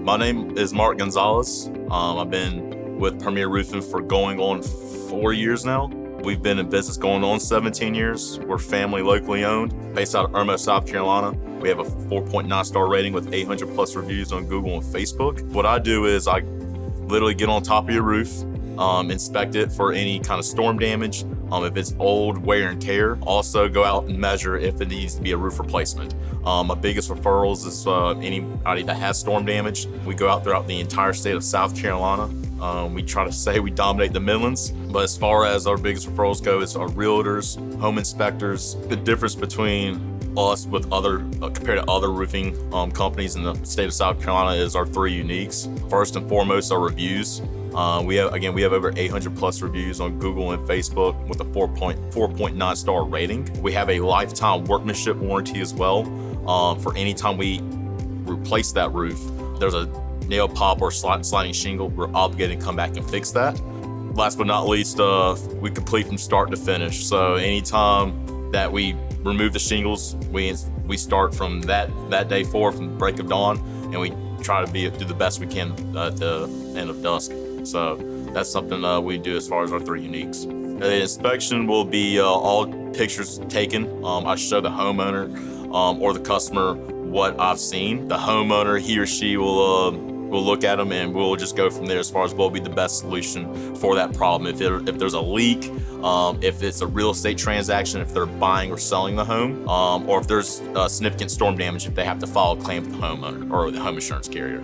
My name is Gonzalez. I've been with Premier Roofing for going on 4 years now. We've been in business going on 17 years. We're family locally owned, based out of Irmo, South Carolina. We have a 4.9 star rating with 800 plus reviews on Google and Facebook. What I do is I literally get on top of your roof, inspect it for any kind of storm damage. If it's old, wear and tear, also go out and measure if it needs to be a roof replacement. My biggest referrals is anybody that has storm damage. We go out throughout the entire state of South Carolina. We try to say we dominate the Midlands, but as far as our biggest referrals go, it's our realtors, home inspectors. The difference between us with compared to other roofing companies in the state of South Carolina is our 3 uniques. First and foremost, our reviews. We have over 800 plus reviews on Google and Facebook with a 4.9 star rating. We have a lifetime workmanship warranty as well. For any time we replace that roof, there's a nail pop or sliding shingle, we're obligated to come back and fix that. Last but not least, we complete from start to finish. So anytime that we remove the shingles, we start from that day forward, from break of dawn, and we try to do the best we can at the end of dusk. So that's something we do as far as our 3 uniques. The inspection will be all pictures taken. I show the homeowner or the customer what I've seen. The homeowner, he or she will look at them, and we'll just go from there as far as what will be the best solution for that problem. If there's a leak, if it's a real estate transaction, if they're buying or selling the home, or if there's significant storm damage, if they have to file a claim with the homeowner or the home insurance carrier.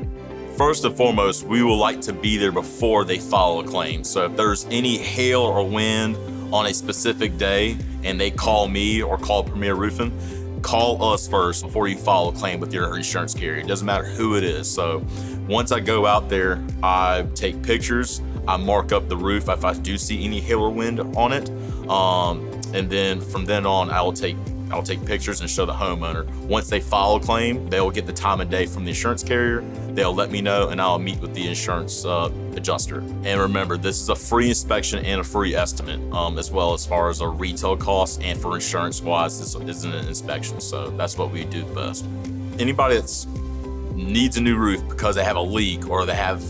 First and foremost, we will like to be there before they file a claim. So if there's any hail or wind on a specific day and they call me or call Premier Roofing, call us first before you file a claim with your insurance carrier. It doesn't matter who it is. So once I go out there, I take pictures, I mark up the roof if I do see any hail or wind on it. And then from then on, I'll take pictures and show the homeowner. Once they file a claim, they'll get the time of day from the insurance carrier. They'll let me know, and I'll meet with the insurance adjuster. And remember, this is a free inspection and a free estimate, as well as far as our retail costs, and for insurance-wise, this isn't an inspection. So that's what we do the best. Anybody that needs a new roof because they have a leak, or they have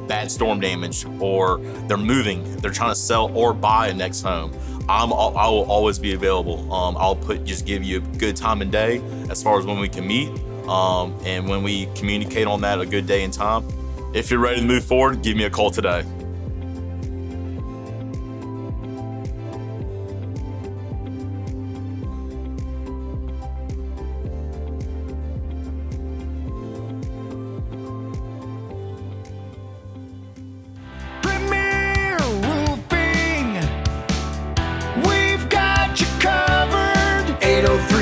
bad storm damage, or they're moving, they're trying to sell or buy a next home, I will always be available. I'll just give you a good time and day as far as when we can meet, and when we communicate on that, a good day and time. If you're ready to move forward, give me a call today. Premier Roofing, we've got you covered. 803